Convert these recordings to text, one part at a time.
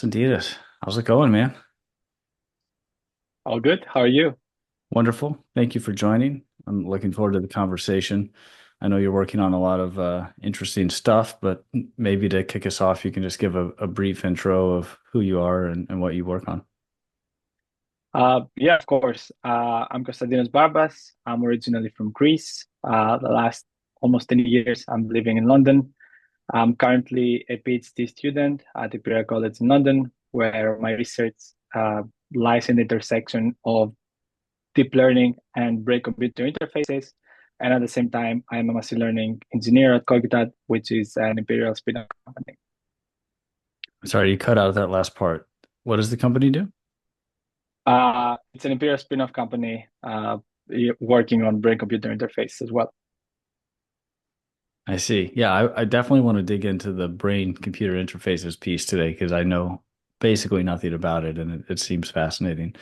Konstantinos, how's it going, man? All good. How are you? Wonderful. Thank you for joining. I'm looking forward to the conversation. I know you're working on a lot of interesting stuff, but maybe to kick us off, you can just give a brief intro of who you are and what you work on. Yeah, of course. I'm Konstantinos Barmpas. I'm originally from Greece. The last almost 10 years, I'm living in London. I'm currently a PhD student at Imperial College in London, where my research lies in the intersection of deep learning and brain-computer interfaces. And at the same time, I'm a machine learning engineer at Cognitat, which is an Imperial spin-off company. Sorry, you cut out that last part. What does the company do? It's an Imperial spin-off company working on brain-computer interface as well. I see. Yeah, I definitely want to dig into the brain-computer interfaces piece today because I know basically nothing about it and it seems fascinating.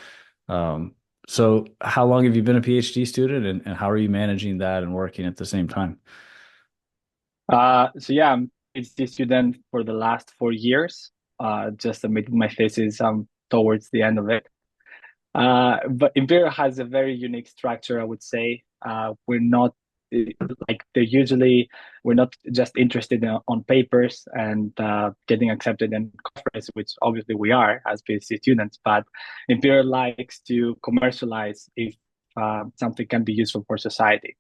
So how long have you been a PhD student and how are you managing that and working at the same time? So yeah, I'm a PhD student for the last 4 years. Just submitted my thesis towards the end of it. But Imperial has a very unique structure, I would say. We're not like they usually we're not just interested on papers and getting accepted in conference, which obviously we are as PhD students. But Imperial likes to commercialize if something can be useful for society,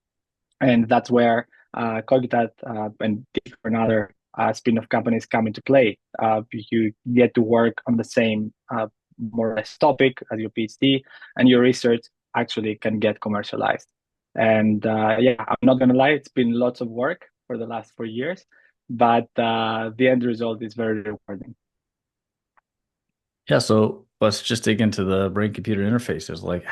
and that's where Cognitat and different other spin-off companies come into play. You get to work on the same more or less topic as your PhD, and your research actually can get commercialized. And yeah, I'm not gonna lie, it's been lots of work for the last 4 years, but the end result is very rewarding. Yeah, so let's just dig into the brain-computer interfaces. Like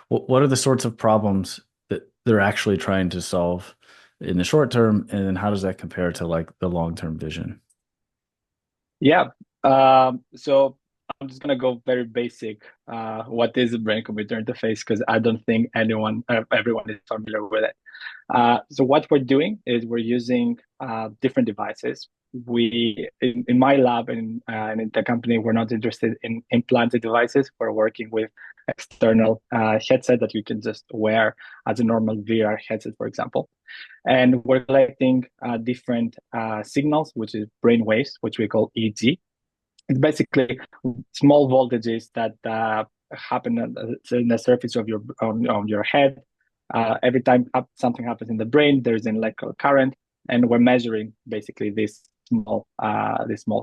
what are the sorts of problems that they're actually trying to solve in the short term, and then how does that compare to like the long-term vision? Yeah. So I'm just gonna go very basic. What is a brain-computer interface? Because I don't think everyone is familiar with it. So what we're doing is we're using different devices. In my lab and in the company, we're not interested in implanted devices. We're working with external headset that you can just wear as a normal VR headset, for example. And we're collecting different signals, which is brain waves, which we call EEG. It's basically small voltages that happen in the surface of your head. Every time something happens in the brain, there's an electrical current, and we're measuring basically this small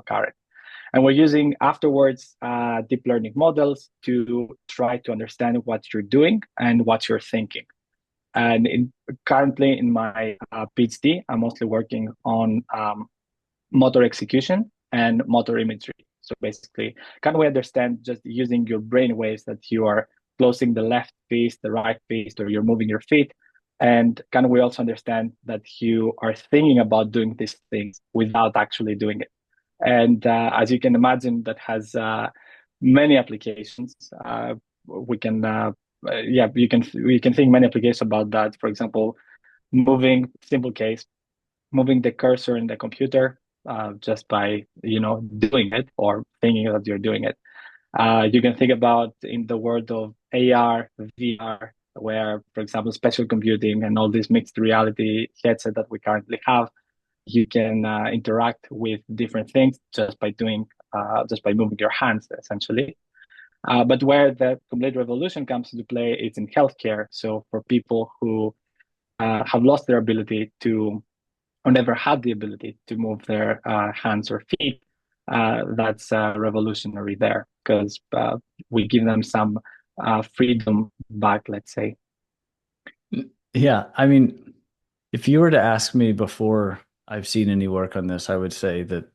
current. And we're using afterwards deep learning models to try to understand what you're doing and what you're thinking. And currently in my PhD, I'm mostly working on motor execution and motor imagery. So basically, can we understand just using your brain waves that you are closing the left fist, the right fist, or you're moving your feet? And can we also understand that you are thinking about doing these things without actually doing it? And as you can imagine, that has many applications. We can, yeah, we can think many applications about that. For example, simple case, moving the cursor in the computer just by doing it or thinking that you're doing it. You can think about in the world of AR, VR, where, for example, spatial computing and all these mixed reality headset that we currently have, you can interact with different things just by moving your hands, essentially. But where the complete revolution comes into play is in healthcare. So for people who have lost their ability to or never had the ability to move their hands or feet, that's revolutionary there because we give them some freedom back, let's say. Yeah, I mean, if you were to ask me before I've seen any work on this, I would say that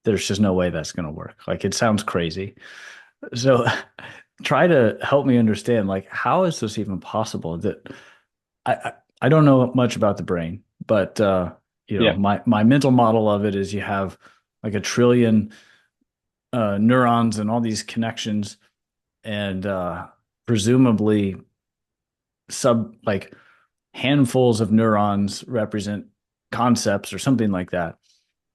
there's just no way that's going to work. Like it sounds crazy. So try to help me understand, like, how is this even possible? That I don't know much about the brain, but Yeah. my mental model of it is you have like a trillion neurons and all these connections, and presumably sub like handfuls of neurons represent concepts or something like that.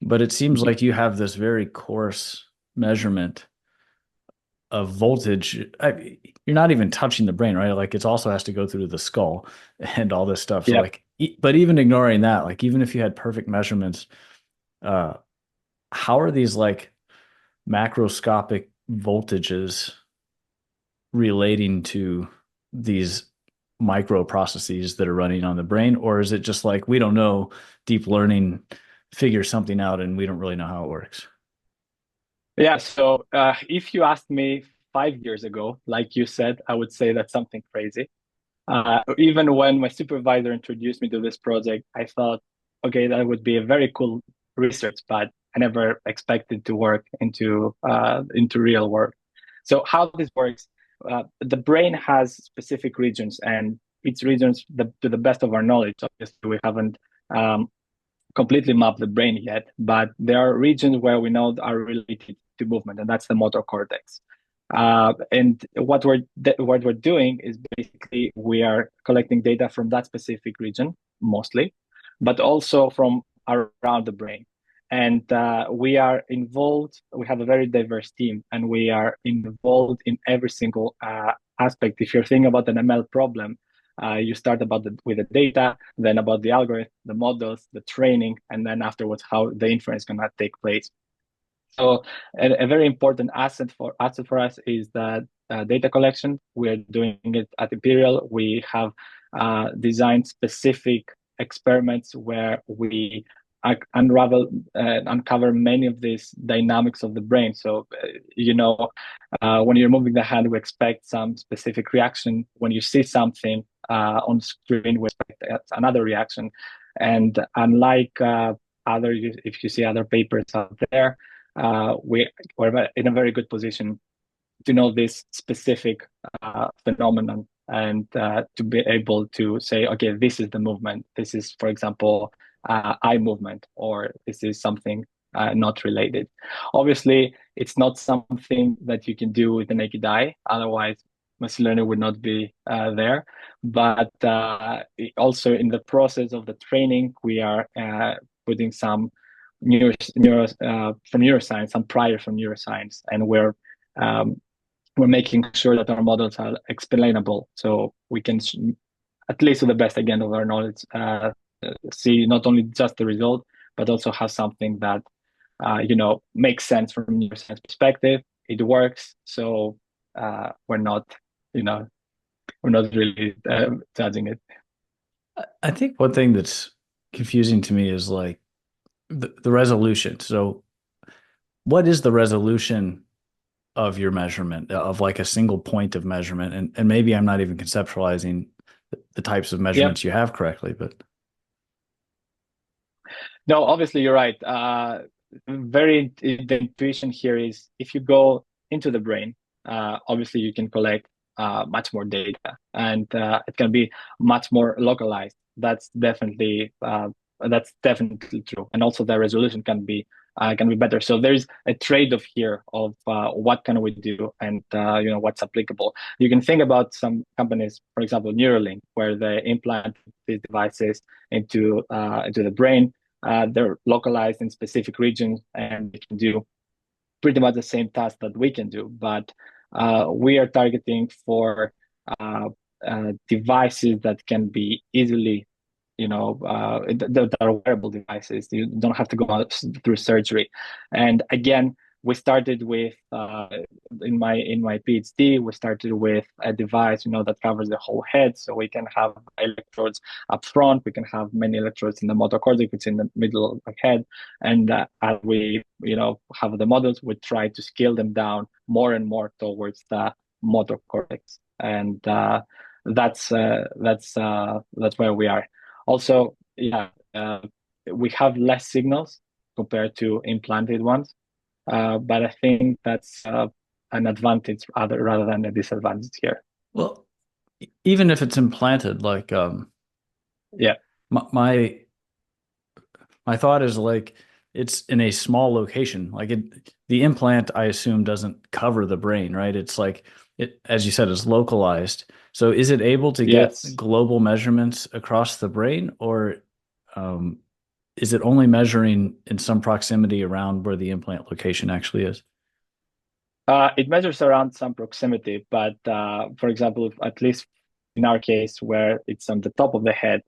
But it seems like you have this very coarse. measurement of voltage, you're not even touching the brain, right? Like it also has to go through the skull and all this stuff. So Yeah. like, but even ignoring that, like even if you had perfect measurements, uh, how are these like macroscopic voltages relating to these microprocesses that are running on the brain? Or is it just like we don't know, deep learning figures something out and we don't really know how it works? Yeah. So if you asked me 5 years ago, like you said, I would say that's something crazy. Even when my supervisor introduced me to this project, I thought, okay, that would be a very cool research, but I never expected to work into real work. So how this works, the brain has specific regions, and its regions, to the best of our knowledge, obviously we haven't um, completely mapped the brain yet, but there are regions where we know are related to movement, and that's the motor cortex. And what we're doing is basically we are collecting data from that specific region mostly, but also from around the brain. And we are involved. We have a very diverse team, and we are involved in every single aspect. If you're thinking about an ML problem, you start with the data, then about the algorithm, the models, the training, and then afterwards how the inference is going to take place. So a very important asset for us is that data collection. We're doing it at Imperial. We have designed specific experiments where we uncover many of these dynamics of the brain. So when you're moving the hand, we expect some specific reaction. When you see something on screen, we expect another reaction. And unlike if you see other papers out there, we're in a very good position to know this specific phenomenon and to be able to say, okay, this is the movement. This is, for example, eye movement, or this is something not related. Obviously, it's not something that you can do with the naked eye. Otherwise, machine learning would not be there. But also in the process of the training, we are putting some from neuroscience, some prior from neuroscience, and um, we're making sure that our models are explainable, so we can, at least to the best again of our knowledge, see not only just the result, but also have something that makes sense from a neuroscience perspective. It works, so we're not, you know, we're not really judging it. I think one thing that's confusing to me is like the resolution. So, what is the resolution of your measurement of like a single point of measurement? And maybe I'm not even conceptualizing the types of Yep. measurements you have correctly, but No, obviously you're right. The intuition here is if you go into the brain, obviously you can collect much more data, and it can be much more localized. That's definitely true, and also the resolution can be better. So there's a trade-off here of what can we do, and what's applicable. You can think about some companies, for example, Neuralink, where they implant these devices into the brain. They're localized in specific regions, and they can do pretty much the same task that we can do. But we are targeting for uh, devices that can be easily, that are wearable devices. You don't have to go out through surgery. And again, we started with in my PhD, we started with a device, that covers the whole head, so we can have electrodes up front. We can have many electrodes in the motor cortex, it's in the middle of the head, and as we, have the models, we try to scale them down more and more towards the motor cortex, and that's where we are. Also, yeah, we have less signals compared to implanted ones, but I think that's an advantage rather than a disadvantage here. well, even if it's implanted, like Yeah. my my thought is like it's in a small location. Like the implant, I assume, doesn't cover the brain, right? It's like it, as you said, is localized. So is it able to get Yes. global measurements across the brain, or um, is it only measuring in some proximity around where the implant location actually is? It measures around some proximity, but for example, at least in our case, where it's on the top of the head,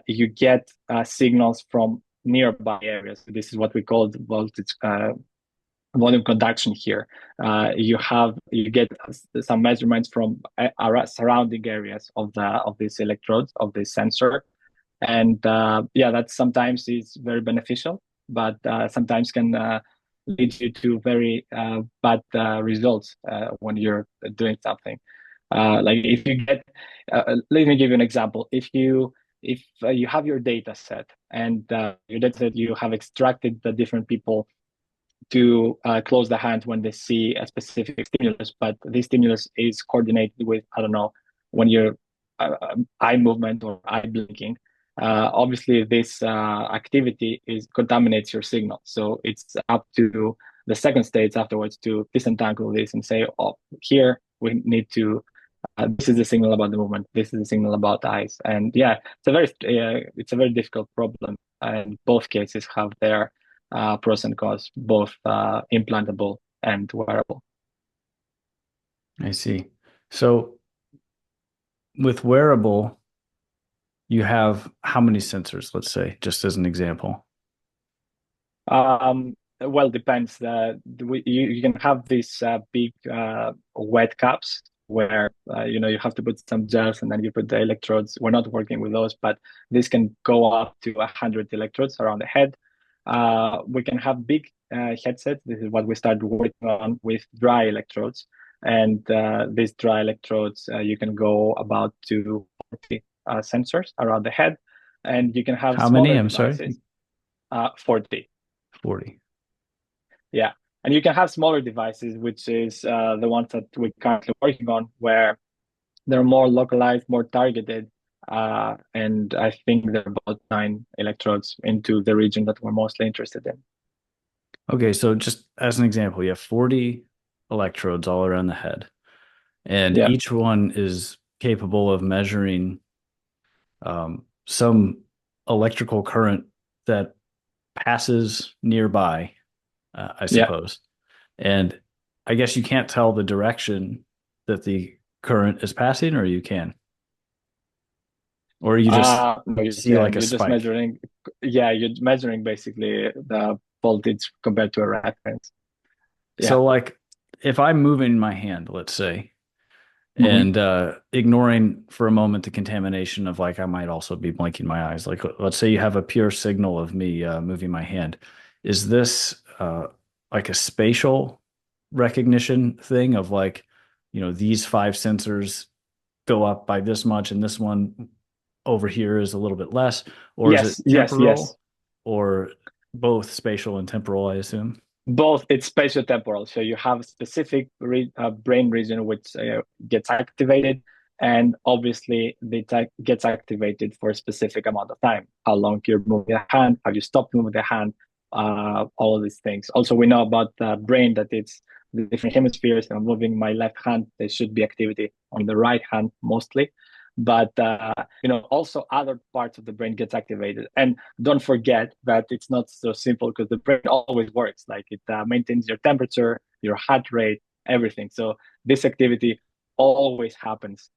you get signals from nearby areas. This is what we call the voltage volume conduction here. You get some measurements from surrounding areas of these electrodes of this sensor, and yeah, that sometimes is very beneficial, but sometimes can lead you to very bad results when you're doing something. Like if you get, let me give you an example. If you have your data set and your data set, you have extracted the different people to close the hand when they see a specific stimulus, but this stimulus is coordinated with, I don't know, when your eye movement or eye blinking. Obviously, this activity is contaminates your signal. So it's up to the second stage afterwards to disentangle this and say, oh, here we need to. This is the signal about the movement. This is the signal about eyes. And yeah, it's a very difficult problem. And both cases have their pros and cons, both implantable and wearable. I see. So with wearable, you have how many sensors, let's say, just as an example? Well, depends. You can have these big wet caps where you have to put some gels and then you put the electrodes. We're not working with those, but this can go up to 100 electrodes around the head. We can have big headsets. This is what we started working on with dry electrodes. And these dry electrodes, you can go about to 40 sensors around the head. And you can have How many? smaller I'm sorry. devices, 40. 40. Yeah. And you can have smaller devices, which is the ones that we're currently working on, where they're more localized, more targeted. And I think there are about 9 electrodes into the region that we're mostly interested in. Okay, so just as an example, you have 40 electrodes all around the head, and Yeah. each one is capable of measuring some electrical current that passes nearby, I Yeah. suppose. And I guess you can't tell the direction that the current is passing, or you can, or you just No, you see can. like a You're just spike. measuring. Yeah, you're measuring basically the voltage compared to a reference. Yeah. So, like, if I'm moving my hand, let's say, Hmm. and ignoring for a moment the contamination of like I might also be blinking my eyes. Like let's say you have a pure signal of me moving my hand. Is this like a spatial recognition thing of like, these five sensors go up by this much and this one over here is a little bit less, or is it Yes, yes, yes. temporal or both spatial and temporal, I assume? Both, it's spatiotemporal. So you have a specific brain region which gets activated, and obviously gets activated for a specific amount of time. How long you're moving the hand, have you stopped moving the hand, all of these things. Also, we know about the brain that it's the different hemispheres. I'm moving my left hand, there should be activity on the right hand mostly. But also other parts of the brain gets activated. And don't forget that it's not so simple because the brain always works. Like it maintains your temperature, your heart rate, everything. So this activity always happens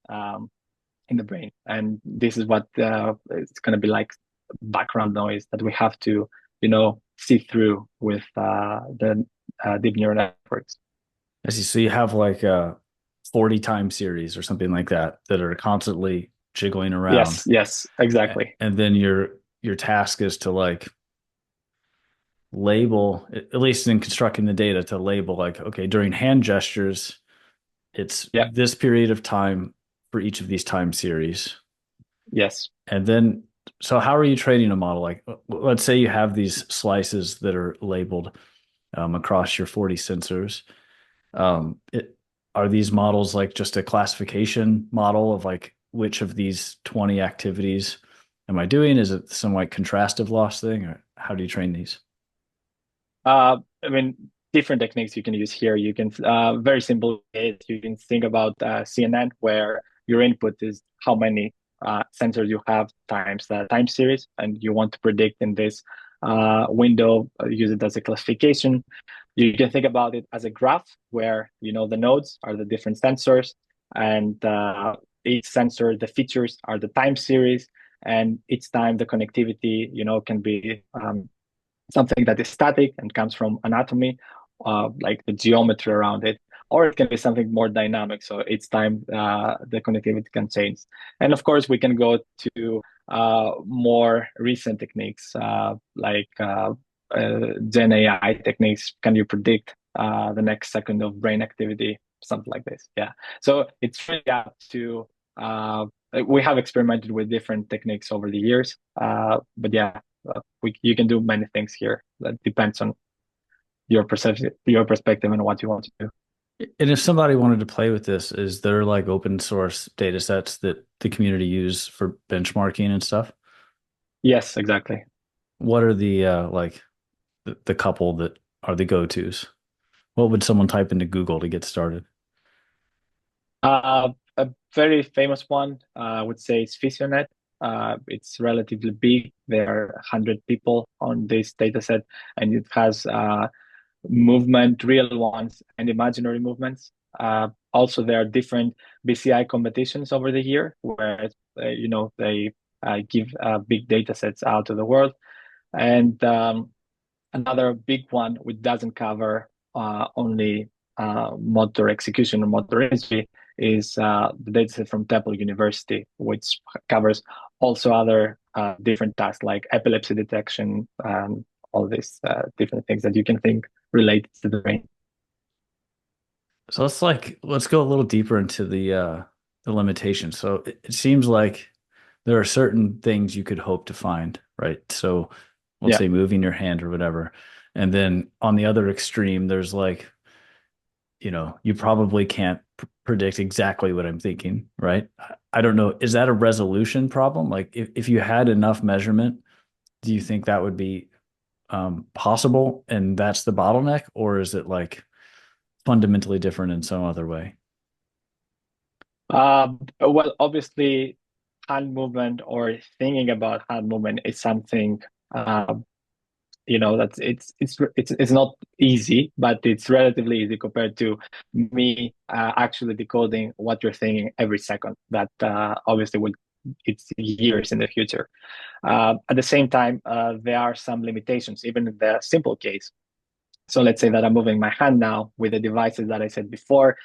in the brain, and this is what it's going to be like background noise that we have to, see through with the deep neural networks. I see. So you have like a 40 time series or something like that that are constantly jiggling around. Yes, yes, exactly. And then your task is to like label, at least in constructing the data, to label like, okay, during hand gestures, it's Yeah, this period of time for each of these time series. yes. And then, so how are you training a model? Like, let's say you have these slices that are labeled across your 40 sensors. Are these models like just a classification model of like which of these 20 activities am I doing? Is it some like contrastive loss thing, or how do you train these? I mean, different techniques you can use here. You can very simple. You can think about CNN, where your input is how many sensors you have times the time series, and you want to predict in this window. Use it as a classification. You can think about it as a graph where, the nodes are the different sensors, and each sensor, the features are the time series, and each time the connectivity, can be something that is static and comes from anatomy, like the geometry around it, or it can be something more dynamic. So each time the connectivity can change. And of course, we can go to more recent techniques Gen AI techniques. Can you predict the next second of brain activity? Something like this. Yeah. So it's really up to we have experimented with different techniques over the years, but yeah, you can do many things here. That depends on your perception, your perspective, and what you want to do. And if somebody wanted to play with this, is there like open source data sets that the community use for benchmarking and stuff? Yes, exactly. What are the like the couple that are the go-tos? What would someone type into Google to get started? A very famous one, I would say, is Physionet. It's relatively big. There are 100 people on this data set, and it has movement, real ones, and imaginary movements. Also, there are different BCI competitions over the year where they give big data sets out to the world. And another big one which doesn't cover only motor execution or motor imagery is the dataset from Temple University, which covers also other different tasks like epilepsy detection, all these different things that you can think related to the brain. So let's go a little deeper into the limitations. So it seems like there are certain things you could hope to find, right? So let's Yeah. say moving your hand or whatever. And then on the other extreme, there's like, you probably can't predict exactly what I'm thinking, right? I don't know. Is that a resolution problem? Like if you had enough measurement, do you think that would be possible and that's the bottleneck, or is it like fundamentally different in some other way? Well, obviously, hand movement or thinking about hand movement is something that's it's not easy, but it's relatively easy compared to me actually decoding what you're thinking every second. That obviously will it's years in the future. At the same time, there are some limitations, even in the simple case. So let's say that I'm moving my hand now with the devices that I said before.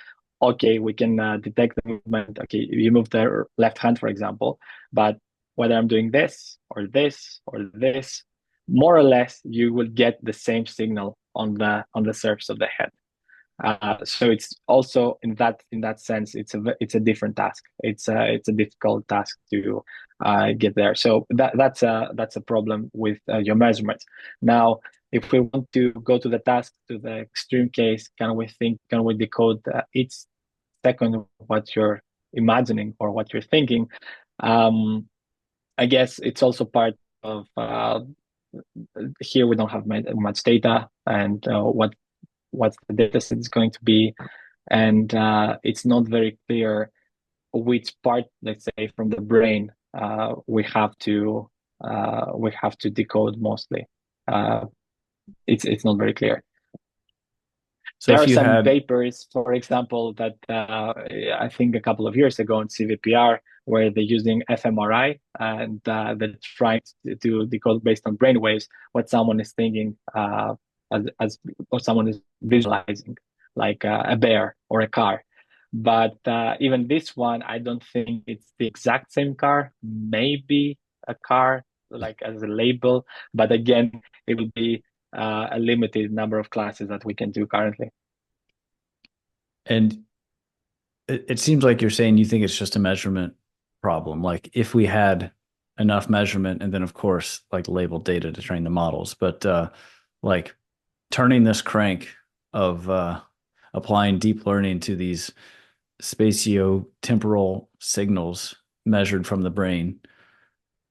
Okay, we can detect the movement. Okay, you move the left hand, for example, but whether I'm doing this or this or this, more or less, you will get the same signal on the surface of the head. So it's also in that sense, it's a different task. It's a difficult task to get there. So that's a problem with your measurements. Now, if we want to go to the extreme case, can we decode each second of what you're imagining or what you're thinking? Um, I guess it's also part of here we don't have much data, and what the data set is going to be, and it's not very clear which part, let's say, from the brain we have to decode mostly. Uh, it's not very clear. So There if are you some had, papers, for example, that I think a couple of years ago in CVPR, where they're using fMRI and they're trying to decode based on brain waves what someone is thinking, as what someone is visualizing, like a bear or a car. But even this one, I don't think it's the exact same car. Maybe a car, like as a label, but again, it will be a limited number of classes that we can do currently. and it seems like you're saying you think it's just a measurement problem. Like if we had enough measurement and then of course like labeled data to train the models, but like turning this crank of applying deep learning to these spatio-temporal signals measured from the brain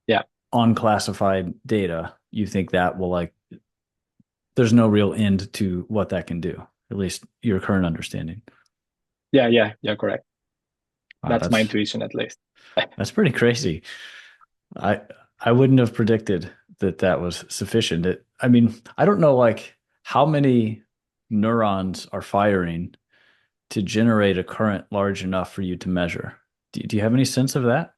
Yeah, on classified data, you think that will like there's no real end to what that can do, at least your current understanding. yeah, correct. Wow, That's my intuition, at least. that's pretty crazy. I I wouldn't have predicted that that was sufficient. I mean, I don't know like how many. neurons are firing to generate a current large enough for you to measure. Do you have any sense of that?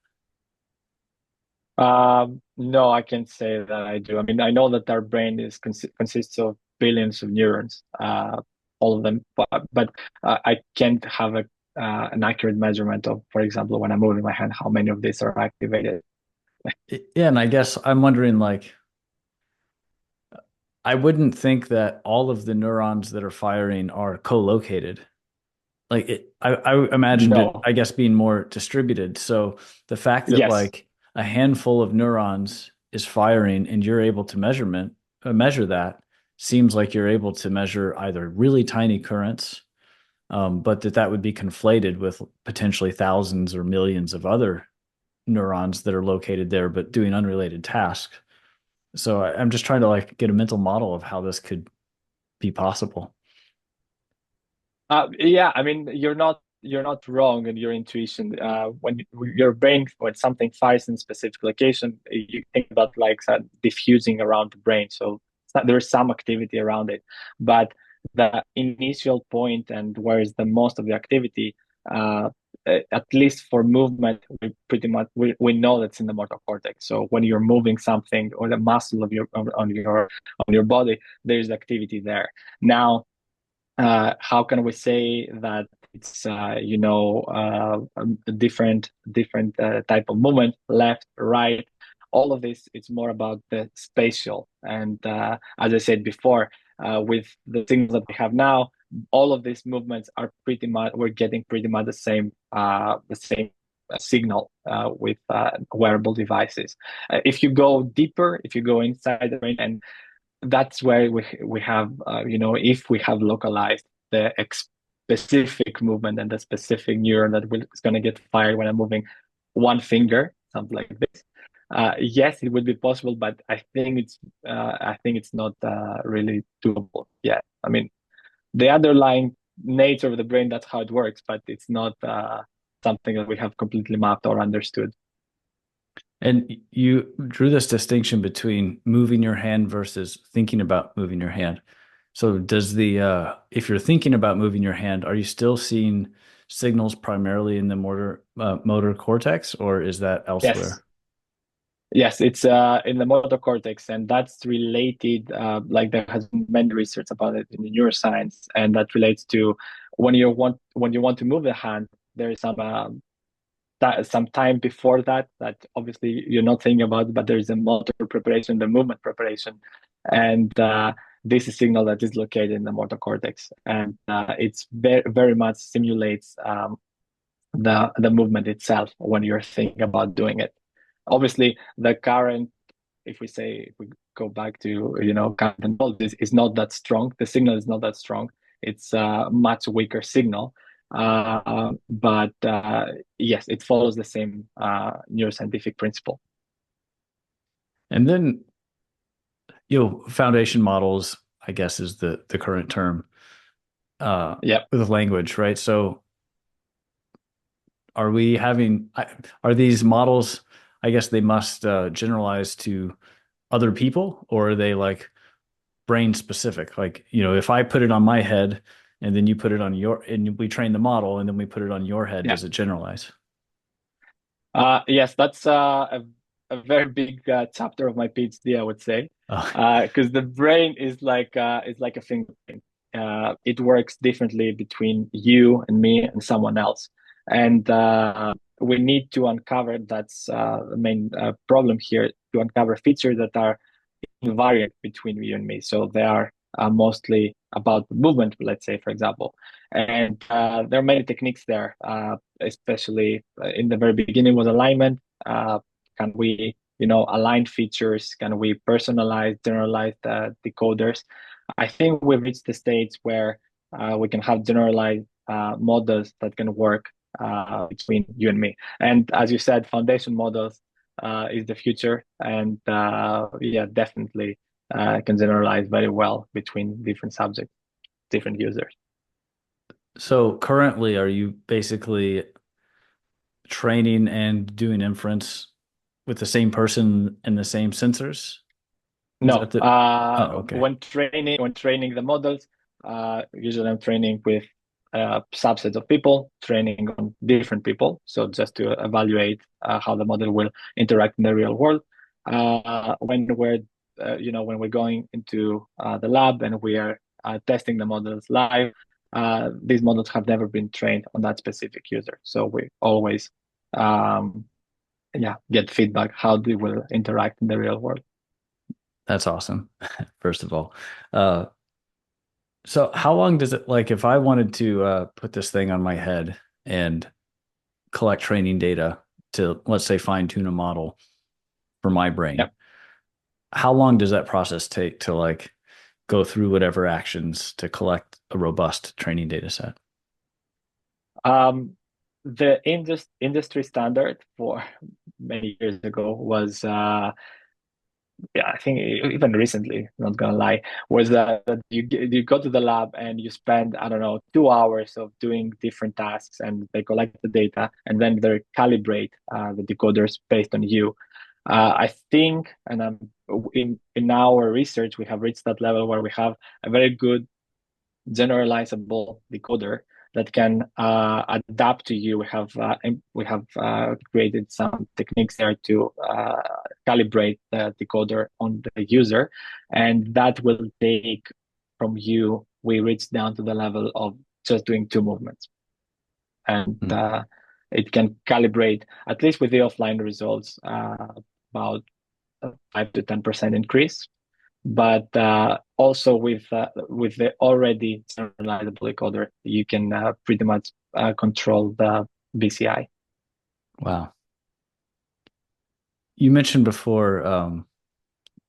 No, I can't say that I do. I mean, I know that our brain consists of billions of neurons, all of them, but I can't have an accurate measurement of, for example, when I'm moving my hand, how many of these are activated. Yeah, and I guess I'm wondering like I wouldn't think that all of the neurons that are firing are co-located. Like I imagined it, No. I guess, being more distributed. So the fact that Yes. like a handful of neurons is firing and you're able to measure that seems like you're able to measure either really tiny currents, but that would be conflated with potentially thousands or millions of other neurons that are located there but doing unrelated tasks. So I'm just trying to like get a mental model of how this could be possible. Yeah, I mean, you're not wrong in your intuition. When your brain, when something fires in a specific location, you think about like diffusing around the brain. So there's some activity around it, but the initial point and where is the most of the activity, uh, at least for movement, we pretty much we know that's in the motor cortex. So when you're moving something or the muscle of your on your body, there's activity there. Now how can we say that it's a different type of movement, left, right, all of this, it's more about the spatial. And as I said before, with the signals that we have now, all of these movements are pretty much, we're getting pretty much the same signal with wearable devices. If you go deeper, if you go inside the brain, and that's where we have if we have localized the specific movement and the specific neuron that is going to get fired when I'm moving one finger, something like this. Yes, it would be possible, but I think it's not really doable yet. I mean, the underlying nature of the brain, that's how it works, but it's not something that we have completely mapped or understood. And you drew this distinction between moving your hand versus thinking about moving your hand. So does if you're thinking about moving your hand, are you still seeing signals primarily in the motor cortex, or is that Yes. elsewhere? Yes, it's in the motor cortex, and that's related. Like there has been many research about it in the neuroscience, and that relates to when you want to move the hand. There is some time before that obviously you're not thinking about, but there is a motor preparation, the movement preparation, and this is a signal that is located in the motor cortex, and it's very much simulates the movement itself when you're thinking about doing it. Obviously, the current, if we go back to current and voltage, is not that strong. The signal is not that strong. It's a much weaker signal. But yes, it follows the same neuroscientific principle. And then, foundation models, I guess, is the current term Yeah. with language, right? So are these models, I guess they must generalize to other people, or are they like brain specific? Like, if I put it on my head and then you put it on and we train the model and then we put it on your head, Yeah. does it generalize? Yes, that's a very big chapter of my PhD, I would say, Oh, because the brain is like a fingerprint. It works differently between you and me and someone else, and we need to uncover. That's the main problem here, to uncover features that are invariant between you and me. So they are mostly about movement, let's say, for example. And there are many techniques there, especially in the very beginning was alignment. Can we, align features? Can we personalize, generalize decoders? I think we've reached the stage where we can have generalized models that can work between you and me. And as you said, foundation models is the future, and yeah, definitely can generalize very well between different subjects, different users. so currently, are you basically training and doing inference with the same person and the same sensors? Is No, that the? Oh, okay. when training the models, Usually I'm training with a subset of people, training on different people. So just to evaluate how the model will interact in the real world. When we're going into the lab and we are testing the models live, these models have never been trained on that specific user. So we always, um, get feedback how they will interact in the real world. That's awesome. First of all. Uh, so how long does it like if I wanted to put this thing on my head and collect training data to, let's say, fine tune a model for my Yeah. brain, how long does that process take to like go through whatever actions to collect a robust training data set? The industry standard for many years ago was yeah, I think even recently, not gonna lie, was that you go to the lab and you spend, I don't know, 2 hours of doing different tasks, and they collect the data and then they calibrate the decoders based on you. I think, and in our research, we have reached that level where we have a very good generalizable decoder that can adapt to you. We have created some techniques there to calibrate the decoder on the user, and that will take from you. We reach down to the level of just doing two movements, and Hmm. it can calibrate at least with the offline results about 5 to 10% increase, but also with the already generalizable decoder, you can pretty much control the BCI. Wow. You mentioned before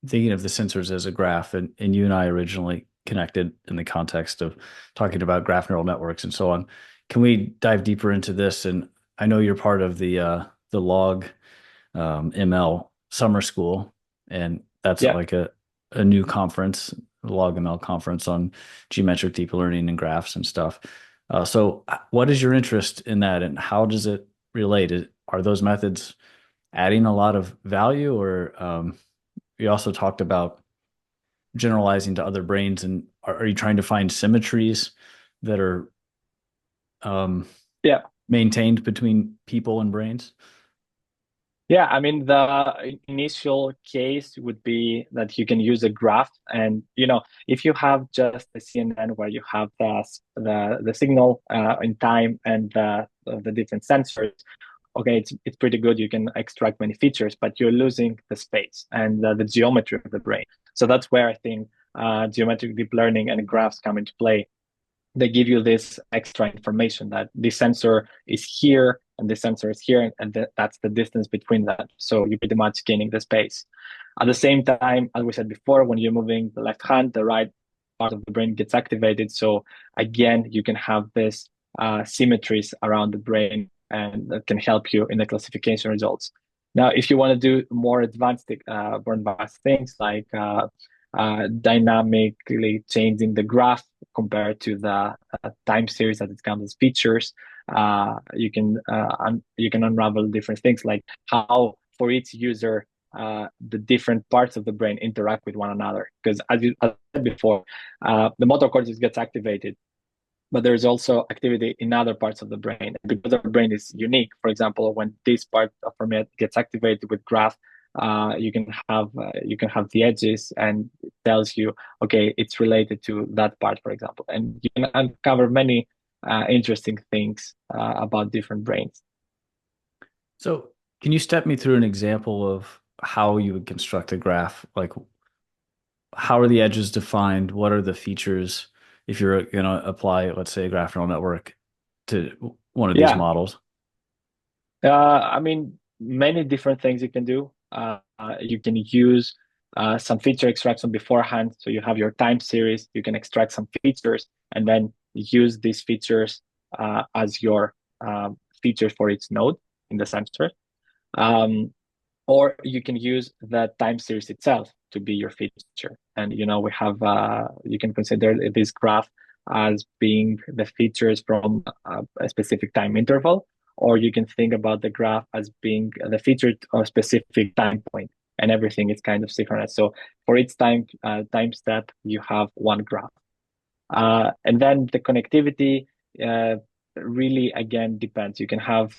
thinking of the sensors as a graph, and you and I originally connected in the context of talking about graph neural networks and so on. Can we dive deeper into this? And I know you're part of the log ML summer school, and that's Yeah, like a new conference, the log ML conference on geometric deep learning and graphs and stuff. So, what is your interest in that, and how does it relate? Are those methods adding a lot of value, or you also talked about generalizing to other brains, and are you trying to find symmetries that are um, yeah. maintained between people and brains? Yeah, I mean, the initial case would be that you can use a graph, and if you have just a CNN where you have the signal in time and the different sensors, okay, it's pretty good. You can extract many features, but you're losing the space and the geometry of the brain. So that's where I think geometric deep learning and graphs come into play. They give you this extra information that the sensor is here and the sensor is here, and that's the distance between that. So you're pretty much gaining the space. At the same time, as we said before, when you're moving the left hand, the right part of the brain gets activated. So again, you can have this symmetries around the brain, and that can help you in the classification results. Now, if you want to do more advanced things like dynamically changing the graph compared to the time series that it comes as features. You can unravel different things like how for each user the different parts of the brain interact with one another. Because as I said before, the motor cortex gets activated, but there's also activity in other parts of the brain. Because our brain is unique, for example, when this part of our brain gets activated with graph, you can have the edges, and it tells you, okay, it's related to that part, for example, and you can uncover many interesting things about different brains. So, can you step me through an example of how you would construct a graph? Like, how are the edges defined? What are the features if you're going to apply, let's say, a graph neural network to one of these Yeah, models? I mean, many different things you can do. You can use some feature extraction beforehand. So you have your time series, you can extract some features and then use these features as your features for each node in the sensor. Um, or you can use the time series itself to be your feature. And we have you can consider this graph as being the features from a specific time interval, or you can think about the graph as being the feature of a specific time point, and everything is kind of synchronous. So for each time step, you have one graph. And then the connectivity uh, really again depends. You can have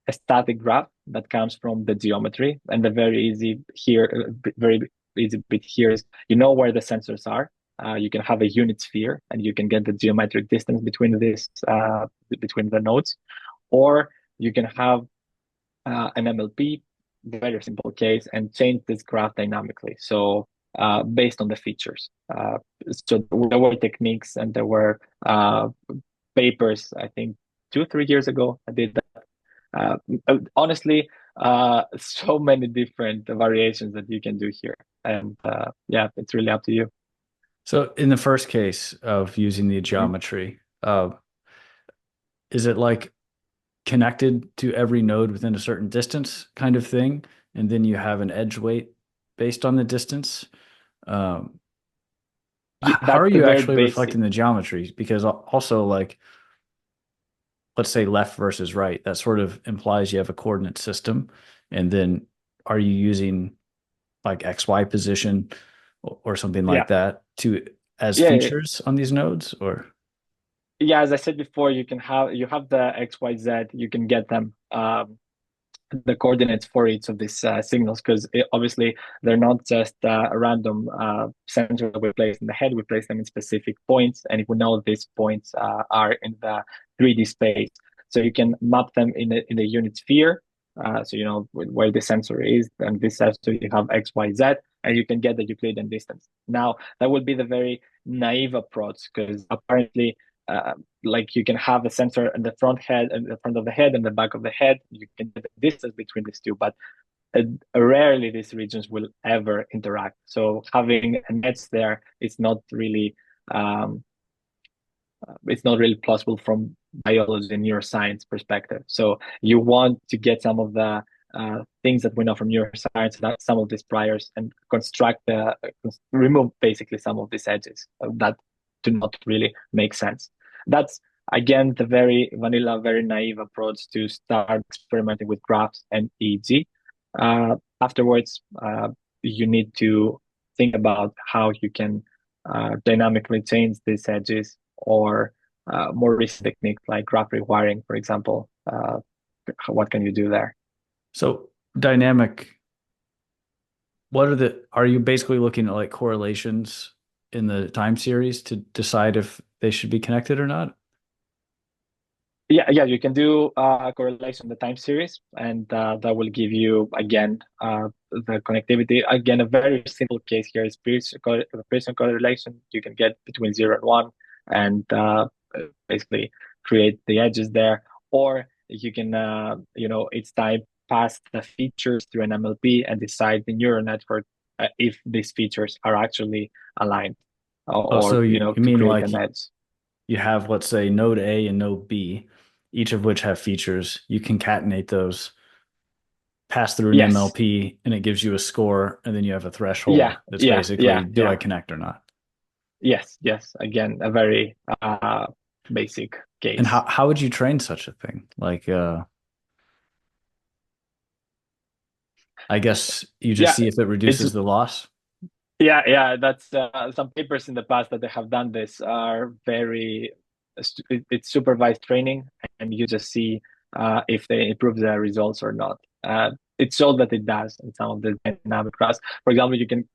a static graph that comes from the geometry, and the very easy here, very easy bit here is you know where the sensors are. You can have a unit sphere, and you can get the geometric distance between this between the nodes, or you can have an MLP, very simple case, and change this graph dynamically. So based on the features. So there were techniques and there were papers, I think 2, 3 years ago, I did that. Honestly, so many different variations that you can do here. And yeah, it's really up to you. So in the first case of using the Mhm. geometry, is it like connected to every node within a certain distance kind of thing? And then you have an edge weight based on the distance? Um, how are That's the you very actually basic. reflecting the geometry? Because also, like, let's say left versus right, that sort of implies you have a coordinate system. And then are you using like XY position or something like Yeah. that to as Yeah. features on these nodes? Or Yeah. As I said before, you have the X, Y, Z, you can get them. The coordinates for each of these signals because obviously they're not just a random sensor that we place in the head. We place them in specific points, and if we know these points are in the 3D space, so you can map them in a unit sphere. So you know where the sensor is, and this sensor you have X, Y, Z, and you can get the Euclidean distance. Now that would be the very naive approach because apparently uh, like you can have a sensor in the front head and the front of the head and the back of the head. You can get the distance between these two, but rarely these regions will ever interact. So having an edge there is not really um, it's not really plausible from biology and neuroscience perspective. So you want to get some of the things that we know from neuroscience, that some of these priors, and construct remove basically some of these edges that do not really make sense. That's again the very vanilla, very naive approach to start experimenting with graphs and EEG. Afterwards, you need to think about how you can dynamically change these edges or more recent techniques like graph rewiring, for example. What can you do there? so dynamic, are you basically looking at like correlations in the time series to decide if they should be connected or not? Yeah, you can do correlation the time series, and that will give you again the connectivity. Again, a very simple case here is Pearson correlation. You can get between 0 and 1, and basically create the edges there, or you can each time pass the features through an MLP and decide the neural network if these features are actually aligned, Oh, so or you to mean create like an edge. you have, let's say, node A and node B, each of which have features. You concatenate those, pass through an Yes. MLP, and it gives you a score, and then you have a threshold Yeah, that's yeah, basically, yeah, do I yeah. connect or not? Yes, yes. Again, a very basic And case. how would you train such a thing? Like, I guess you just Yeah, see if it it's reduces the loss. yeah. That's some papers in the past that they have done this are very. It's supervised training, and you just see if they improve the results or not. It shows that it does in some of the dynamic graphs. For example, you can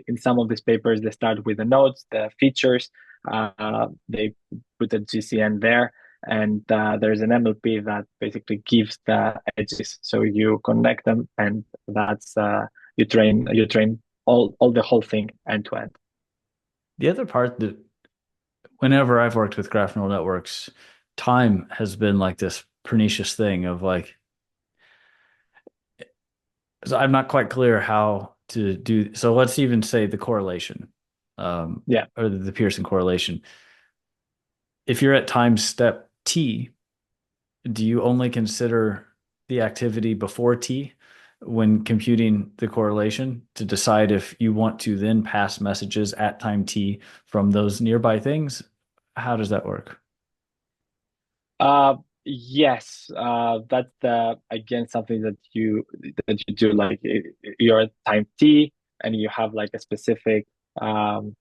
in some of these papers they start with the nodes, the features. They put a GCN there, and there's an MLP that basically gives the edges. So you connect them, and that's you train all the whole thing end to end. The other part that whenever I've worked with graph neural networks, time has been like this pernicious thing of like, so I'm not quite clear how to do. So let's even say the correlation, Yeah. or the Pearson correlation. If you're at time step t, do you only consider the activity before t when computing the correlation to decide if you want to then pass messages at time t from those nearby things? How does that work? Yes. That's again something that you do. Like you're at time t, and you have like a specific um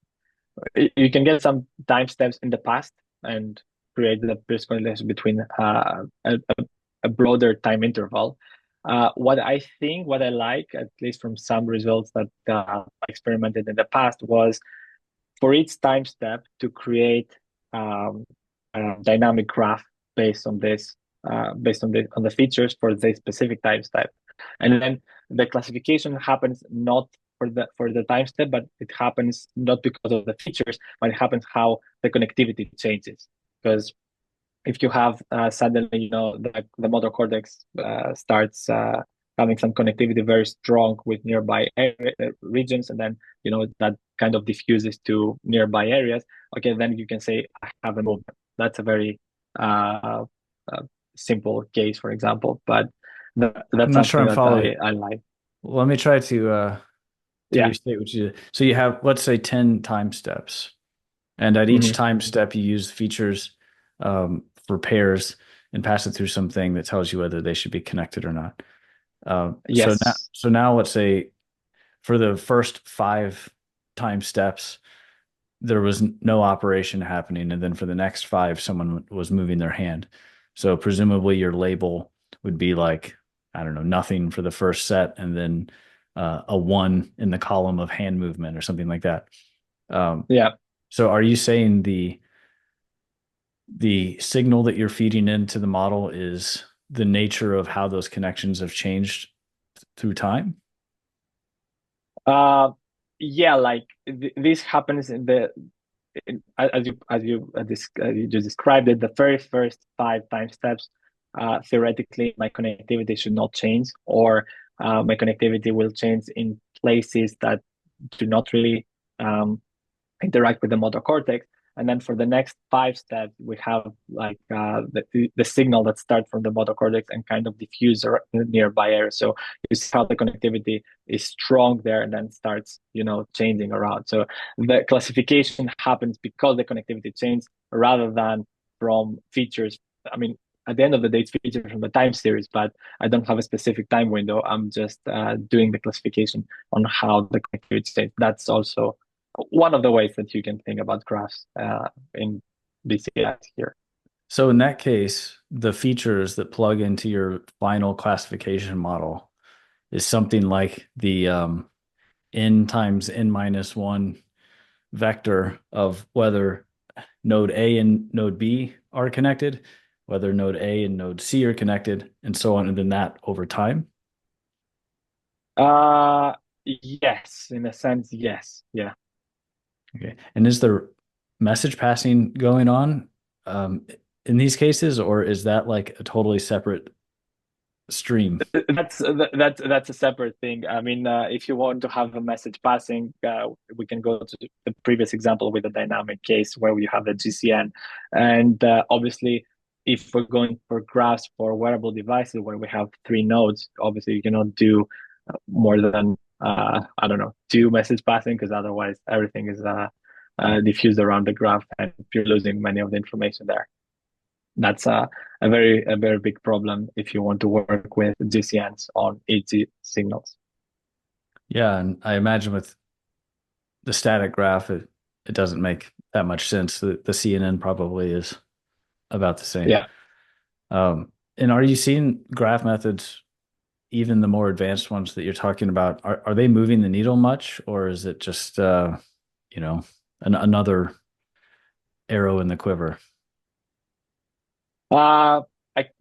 You can get some time steps in the past and create the best correlation between a broader time interval. What I like, at least from some results that I experimented in the past, was for each time step to create um, a dynamic graph based on this, based on the features for the specific time step, and then the classification happens not for the time step, but it happens not because of the features, but it happens how the connectivity changes. Because if you have suddenly, the motor cortex starts having some connectivity very strong with nearby regions, and then that kind of diffuses to nearby areas. Okay, then you can say I have a movement. That's a very uh, uh, simple case, for example, but I'm that's not sure something I'm that following. I like. Let me try to Yeah. restate what you did. So you have, let's say, 10 time steps, and at each Hmm. time step, you use features for pairs and pass it through something that tells you whether they should be connected or not. Yes. So now let's say for the first 5 time steps, there was no operation happening, and then for the next 5, someone was moving their hand. So presumably your label would be like, I don't know, nothing for the first set, and then a 1 in the column of hand movement or something like that. Um, Yeah. so are you saying the signal that you're feeding into the model is the nature of how those connections have changed through time? Uh, yeah, like this happens as you just described it, the very first 5 time steps. Theoretically, my connectivity should not change, or my connectivity will change in places that do not really um, interact with the motor cortex. And then for the next 5 steps, we have like the signal that starts from the motor cortex and kind of diffuse nearby areas. So you see how the connectivity is strong there and then starts, changing around. So the classification happens because the connectivity changes rather than from features. I mean, at the end of the day, it's features from the time series, but I don't have a specific time window. I'm just doing the classification on how the connectivity changes. That's also one of the ways that you can think about graphs in BCS here. So in that case, the features that plug into your final classification model is something like the n times n minus 1 vector of whether node A and node B are connected, whether node A and node C are connected, and so on, and then that over time. Uh, yes, in a sense, yes. Yeah. Okay. And is there message passing going on um, in these cases, or is that like a totally separate stream? That's a separate thing. I mean, if you want to have a message passing, we can go to the previous example with the dynamic case where we have the GCN, and obviously, if we're going for graphs for wearable devices where we have 3 nodes, obviously you cannot do more than I don't know 2 message passing because otherwise everything is diffused around the graph and you're losing many of the information there. That's a very big problem if you want to work with GCNs on EG signals. Yeah, and I imagine with the static graph, it doesn't make that much sense. The CNN probably is about the same. Yeah. And are you seeing graph methods, even the more advanced ones that you're talking about, are they moving the needle much, or is it just you know, another arrow in the quiver? Uh,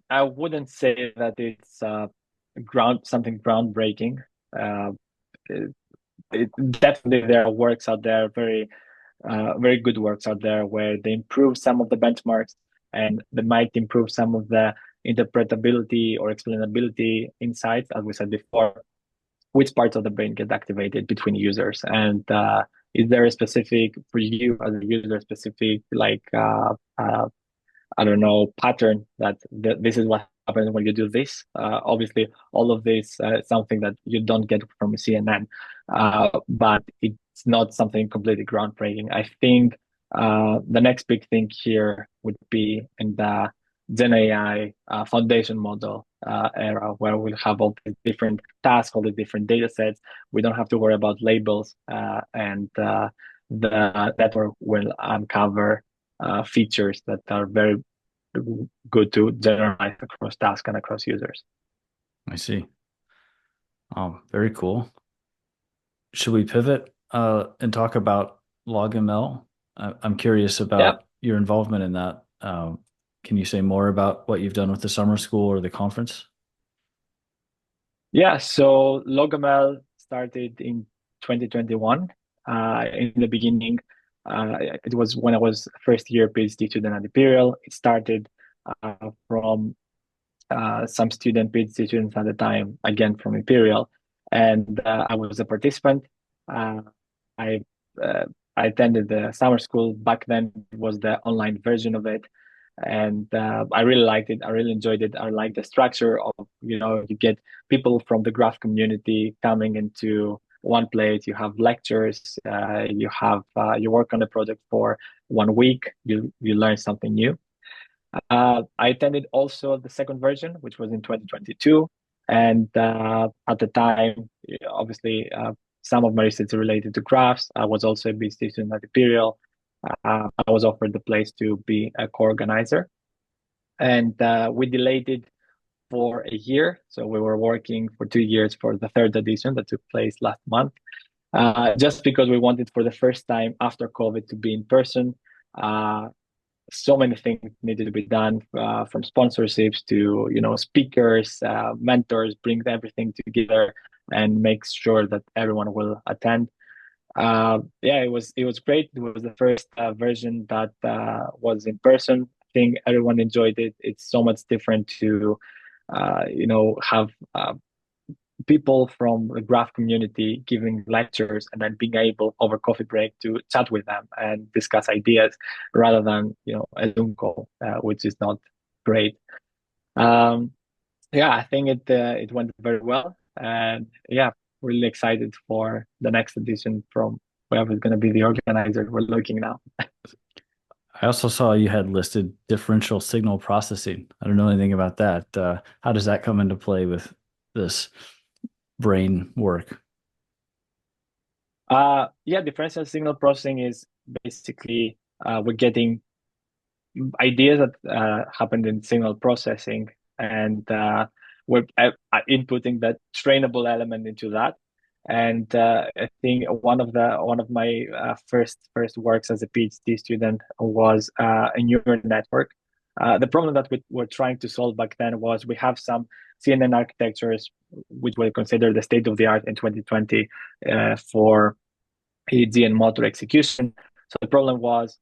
I wouldn't say that it's something groundbreaking. Uh, it, Definitely there are works out there, very good works out there where they improve some of the benchmarks and they might improve some of the interpretability or explainability insights, as we said before, which parts of the brain get activated between users. And is there a specific, for you as a user, specific like I don't know, pattern that this is what happens when you do this. Obviously, all of this is something that you don't get from a CNN, but it's not something completely groundbreaking. I think the next big thing here would be in the Gen AI foundation model era, where we'll have all the different tasks, all the different data sets. We don't have to worry about labels and the network will uncover features that are very good to generalize across tasks and across users. I see. Very cool. Should we pivot and talk about LogML? I'm curious Yeah, about your involvement in that. Can you say more about what you've done with the summer school or the conference? yeah. So LogML started in 2021. In the beginning, it was when I was first year PhD student at Imperial. It started from some student PhD students at the time, again from Imperial, and I was a participant. Uh, I uh, I attended the summer school. Back then, it was the online version of it, and I really liked it. I really enjoyed it. I liked the structure of, you get people from the graph community coming into one place. You have lectures. You work on the project for 1 week. You learn something new. I attended also the second version, which was in 2022. And at the time, obviously, some of my research related to graphs. I was also a PhD student at Imperial. I was offered the place to be a co-organizer. And we delayed it for a year. So we were working for 2 years for the third edition that took place last month, just because we wanted for the first time after COVID to be in person. Uh, so many things needed to be done, from sponsorships to speakers, mentors, bring everything together and make sure that everyone will attend. Yeah, it was great. It was the first version that was in person. I think everyone enjoyed it. It's so much different to have people from the graph community giving lectures and then being able over coffee break to chat with them and discuss ideas rather than a Zoom call, which is not great. Um, yeah, I think it went very well, and yeah, really excited for the next edition from whoever's going to be the organizer. We're looking now. I also saw you had listed differential signal processing. I don't know anything about that. How does that come into play with this brain work? Yeah, differential signal processing is basically we're getting ideas that happened in signal processing, and we're inputting that trainable element into that. And I think one of my first works as a PhD student was a neural network. The problem that we were trying to solve back then was we have some CNN architectures which were considered the state of the art in 2020 for EEG and motor execution. So the problem was,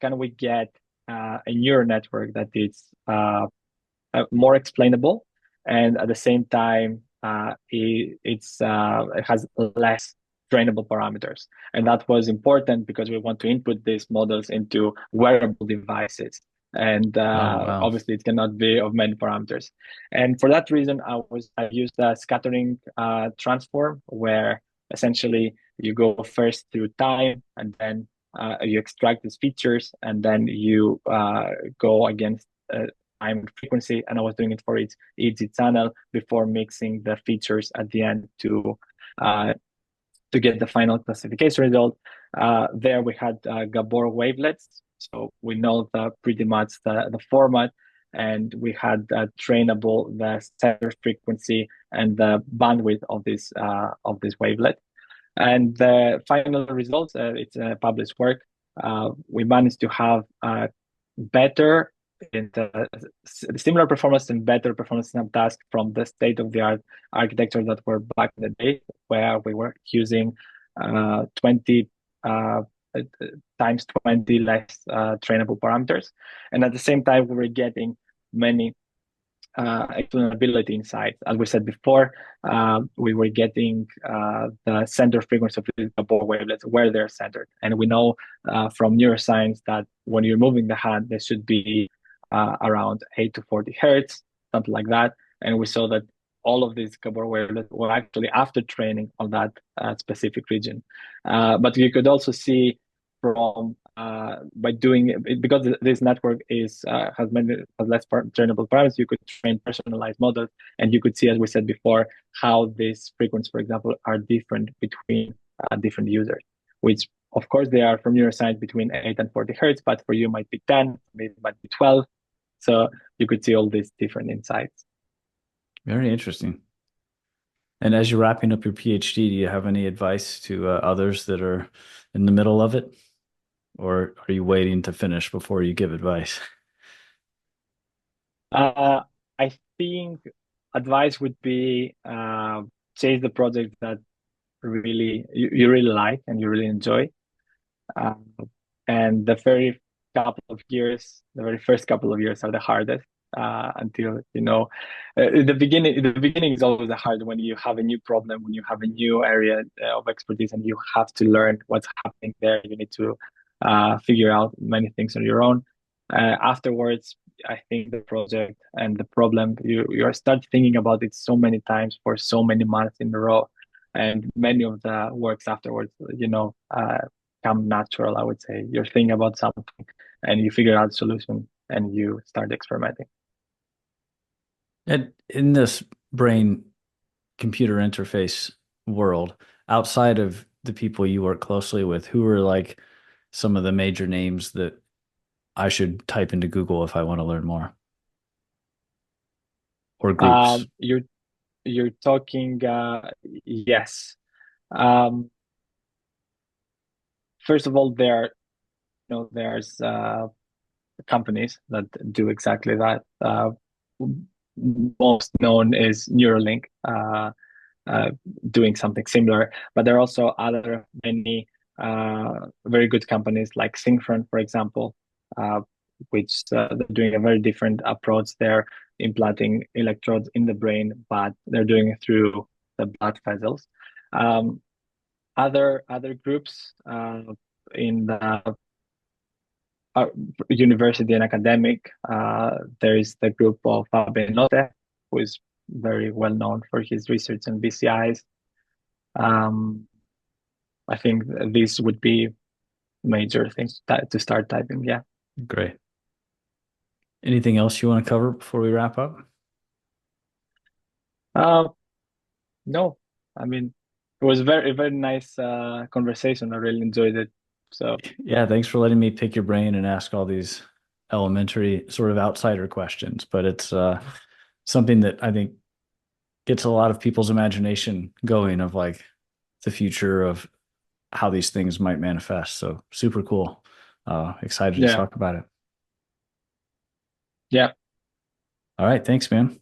can we get a neural network that is more explainable, and at the same time, it has less trainable parameters. And that was important because we want to input these models into wearable devices. And Oh, wow. obviously, it cannot be of many parameters. And for that reason, I used a scattering transform, where essentially you go first through time, and then you extract these features, and then you go against time and frequency. And I was doing it for each channel before mixing the features at the end uh, to get the final classification result. There we had Gabor wavelets, so we know pretty much the format, and we had trainable the center frequency and the bandwidth of this wavelet. And the final results, it's a published work. We managed to have better in the similar performance and better performance in task from the state-of-the-art architecture that were back in the day, where we were using 20 times 20 less trainable parameters. And at the same time, we were getting many explainability insights. As we said before, we were getting the center frequency of the Gabor wavelets, where they're centered. And we know from neuroscience that when you're moving the hand, there should be around 8 to 40 hertz, something like that. And we saw that all of these Gabor wavelets were actually after training on that specific region. But you could also see from by doing it, because this network has less trainable parameters, you could train personalized models, and you could see, as we said before, how these frequencies, for example, are different between different users, which Of course, they are from your side between 8 and 40 hertz, but for you might be 10, maybe it might be 12. So you could see all these different insights. Very interesting. And as you're wrapping up your PhD, do you have any advice to others that are in the middle of it? Or are you waiting to finish before you give advice? Uh, I think advice would be chase the project that you really like and you really enjoy. Uh, and the very first couple of years are the hardest until the beginning is always the hard when you have a new problem, when you have a new area of expertise, and you have to learn what's happening there. You need to figure out many things on your own. Afterwards, I think the project and the problem you start thinking about it so many times for so many months in a row, and many of the works afterwards, come natural, I would say. You're thinking about something and you figure out a solution and you start experimenting. And in this brain computer interface world, outside of the people you work closely with, who are like some of the major names that I should type into Google if I want to learn more? Or groups? You're talking yes. Um, First of all, there's companies that do exactly that. Most known is Neuralink, uh, doing something similar. But there are also other many very good companies like Synchron, for example, which they're doing a very different approach. They're implanting electrodes in the brain, but they're doing it through the blood vessels. Um, other groups in the uh, university and academic, there is the group of Benlote, who is very well known for his research on BCIs. Um, I think these would be major things to start typing. Yeah. Great. Anything else you want to cover before we wrap up? Uh, no, I mean, it was very nice conversation. I really enjoyed it. So Yeah, thanks for letting me pick your brain and ask all these elementary sort of outsider questions. But it's something that I think gets a lot of people's imagination going of like the future of how these things might manifest. So super cool. Excited to yeah, talk about it. yeah. All right, thanks, man.